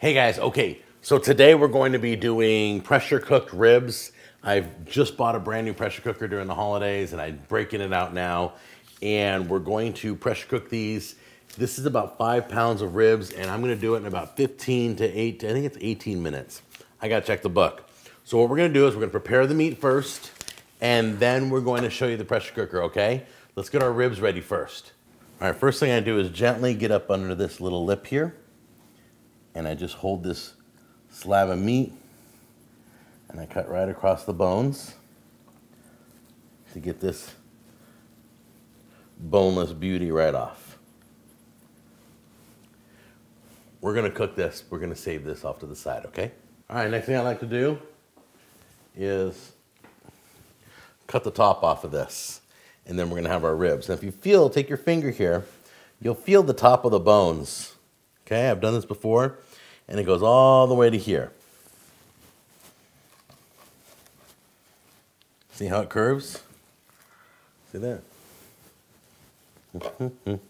Hey guys, okay, so today we're going to be doing pressure cooked ribs. I've just bought a brand new pressure cooker during the holidays and I'm breaking it out now. And we're going to pressure cook these. This is about 5 pounds of ribs and I'm gonna do it in about 15 to 8, I think it's 18 minutes. I gotta check the book. So what we're gonna do is we're gonna prepare the meat first and then we're going to show you the pressure cooker, okay? Let's get our ribs ready first. All right, first thing I do is gently get up under this little lip here. And I just hold this slab of meat and I cut right across the bones to get this boneless beauty right off. We're gonna cook this, we're gonna save this off to the side, okay? All right, next thing I like to do is cut the top off of this and then we're gonna have our ribs. And if you feel, take your finger here, you'll feel the top of the bones. Okay, I've done this before, and it goes all the way to here. See how it curves? See that?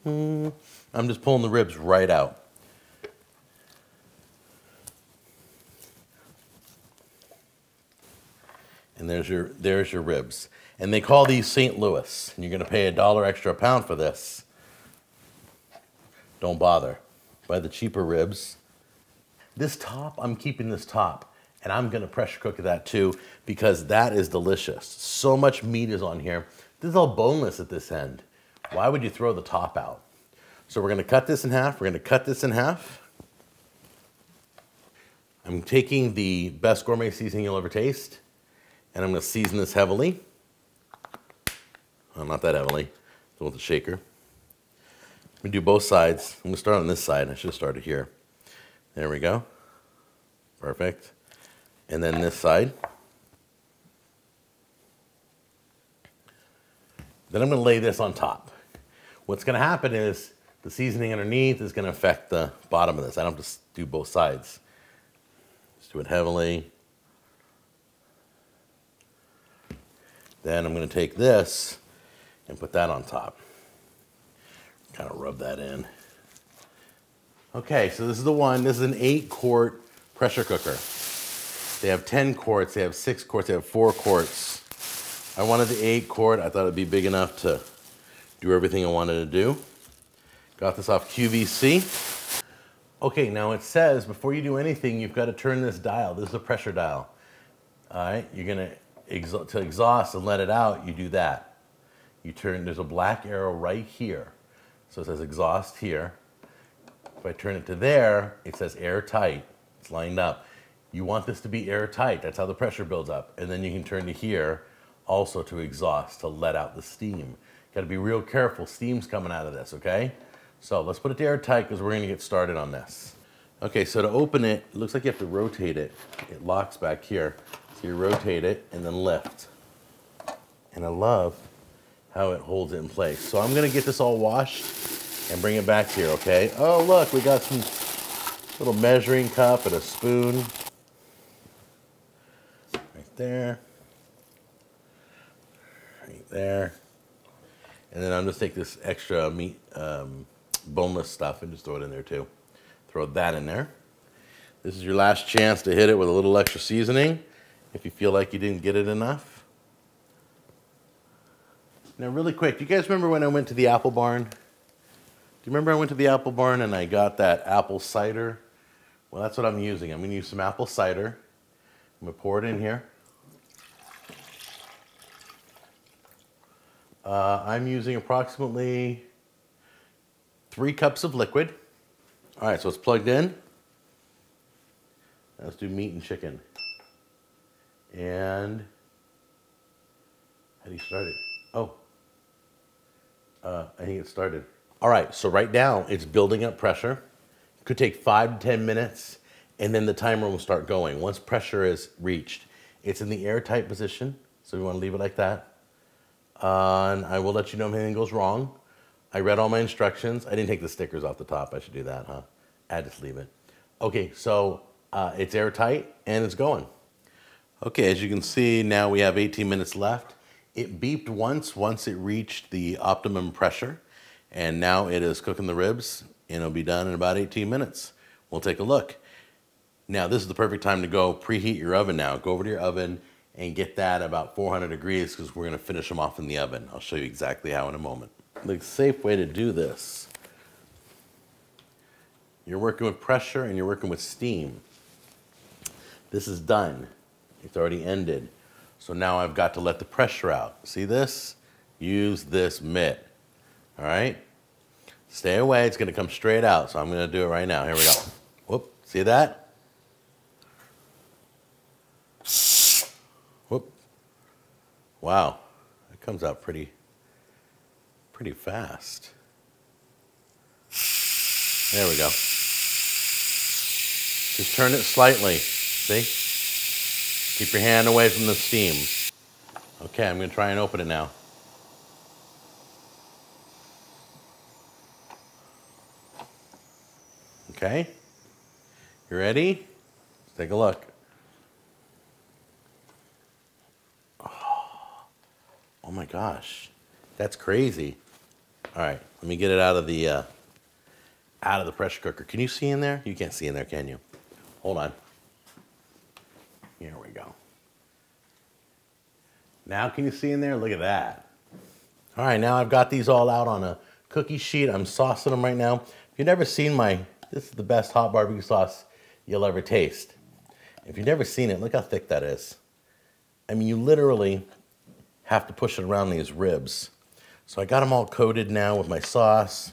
I'm just pulling the ribs right out. And there's your ribs. And they call these St. Louis, and you're gonna pay $1 extra a pound for this. Don't bother. Buy the cheaper ribs. This top, I'm keeping this top and I'm gonna pressure cook that too because that is delicious. So much meat is on here. This is all boneless at this end. Why would you throw the top out? So we're gonna cut this in half. We're gonna cut this in half. I'm taking the best gourmet seasoning you'll ever taste and I'm gonna season this heavily. Well, not that heavily, with the shaker. I'm gonna do both sides. I'm gonna start on this side. I should have started here. There we go. Perfect. And then this side. Then I'm gonna lay this on top. What's gonna happen is the seasoning underneath is gonna affect the bottom of this. I don't have to do both sides. Just do it heavily. Then I'm gonna take this and put that on top. Kind of rub that in. Okay, so this is the one. This is an 8-quart pressure cooker. They have 10 quarts, they have 6 quarts, they have 4 quarts. I wanted the 8-quart. I thought it'd be big enough to do everything I wanted to do. Got this off QVC. Okay, now it says before you do anything, you've got to turn this dial. This is a pressure dial. All right, you're gonna to exhaust and let it out. You do that. You turn. There's a black arrow right here. So it says exhaust here. If I turn it to there, it says airtight. It's lined up. You want this to be airtight. That's how the pressure builds up. And then you can turn to here also to exhaust, to let out the steam. Got to be real careful. Steam's coming out of this, okay? So let's put it to airtight because we're going to get started on this. Okay, so to open it, it looks like you have to rotate it. It locks back here. So you rotate it and then lift. And I love how it holds it in place. So I'm gonna get this all washed and bring it back here, okay? Oh, look, we got some little measuring cup and a spoon. Right there. Right there. And then I'm just take this extra meat, boneless stuff and just throw it in there too. Throw that in there. This is your last chance to hit it with a little extra seasoning if you feel like you didn't get it enough. Now, really quick, do you guys remember when I went to the apple barn? Do you remember I went to the apple barn and I got that apple cider? Well, that's what I'm using. I'm going to use some apple cider. I'm going to pour it in here. I'm using approximately 3 cups of liquid. All right, so it's plugged in. Let's do meat and chicken. And how do you start it? Oh. I think it started. All right, so right now it's building up pressure. It could take 5 to 10 minutes and then the timer will start going. Once pressure is reached, it's in the airtight position. So we want to leave it like that. And I will let you know if anything goes wrong. I read all my instructions. I didn't take the stickers off the top. I should do that, huh? I just leave it. Okay, so it's airtight and it's going. Okay, as you can see, now we have 18 minutes left. It beeped once it reached the optimum pressure, and now it is cooking the ribs, and it'll be done in about 18 minutes. We'll take a look. Now this is the perfect time to go preheat your oven now. Go over to your oven and get that about 400 degrees because we're gonna finish them off in the oven. I'll show you exactly how in a moment. The safe way to do this, you're working with pressure and you're working with steam. This is done. It's already ended. So now I've got to let the pressure out. See this? Use this mitt. All right? Stay away, it's gonna come straight out. So I'm gonna do it right now. Here we go. Whoop, see that? Whoop. Wow, that comes out pretty fast. There we go. Just turn it slightly, see? Keep your hand away from the steam. Okay, I'm gonna try and open it now. Okay, you ready? Let's take a look. Oh my gosh, that's crazy. All right, let me get it out of the pressure cooker. Can you see in there? You can't see in there, can you? Hold on. Here we go. Now can you see in there? Look at that. All right, now I've got these all out on a cookie sheet. I'm saucing them right now. If you've never seen this is the best hot barbecue sauce you'll ever taste. If you've never seen it, look how thick that is. I mean, you literally have to push it around these ribs. So I got them all coated now with my sauce.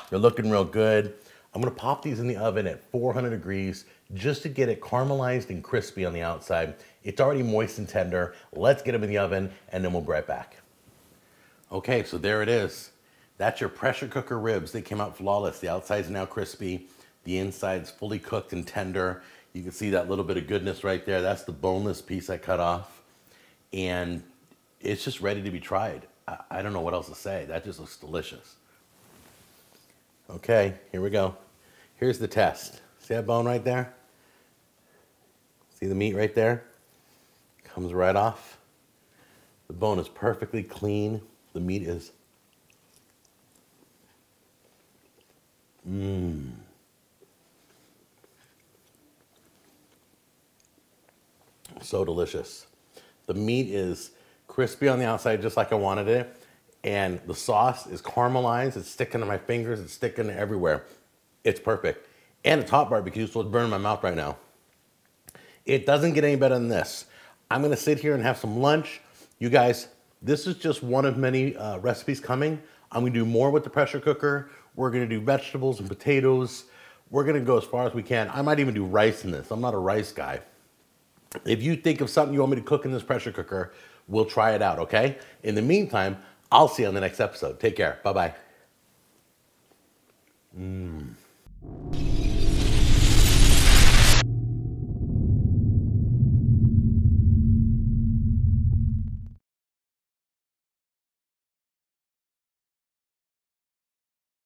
They're looking real good. I'm gonna pop these in the oven at 400 degrees just to get it caramelized and crispy on the outside. It's already moist and tender. Let's get them in the oven and then we'll be right back. Okay, so there it is. That's your pressure cooker ribs. They came out flawless. The outside's now crispy. The inside's fully cooked and tender. You can see that little bit of goodness right there. That's the boneless piece I cut off. And it's just ready to be tried. I don't know what else to say. That just looks delicious. Okay, here we go. Here's the test. See that bone right there? See the meat right there? Comes right off. The bone is perfectly clean. The meat is so delicious. The meat is crispy on the outside just like I wanted it. And the sauce is caramelized. It's sticking to my fingers. It's sticking everywhere. It's perfect. And it's hot barbecue, so it's burning my mouth right now. It doesn't get any better than this. I'm gonna sit here and have some lunch. You guys, this is just one of many recipes coming. I'm gonna do more with the pressure cooker. We're gonna do vegetables and potatoes. We're gonna go as far as we can. I might even do rice in this. I'm not a rice guy. If you think of something you want me to cook in this pressure cooker, we'll try it out, okay? In the meantime, I'll see you on the next episode. Take care. Bye-bye.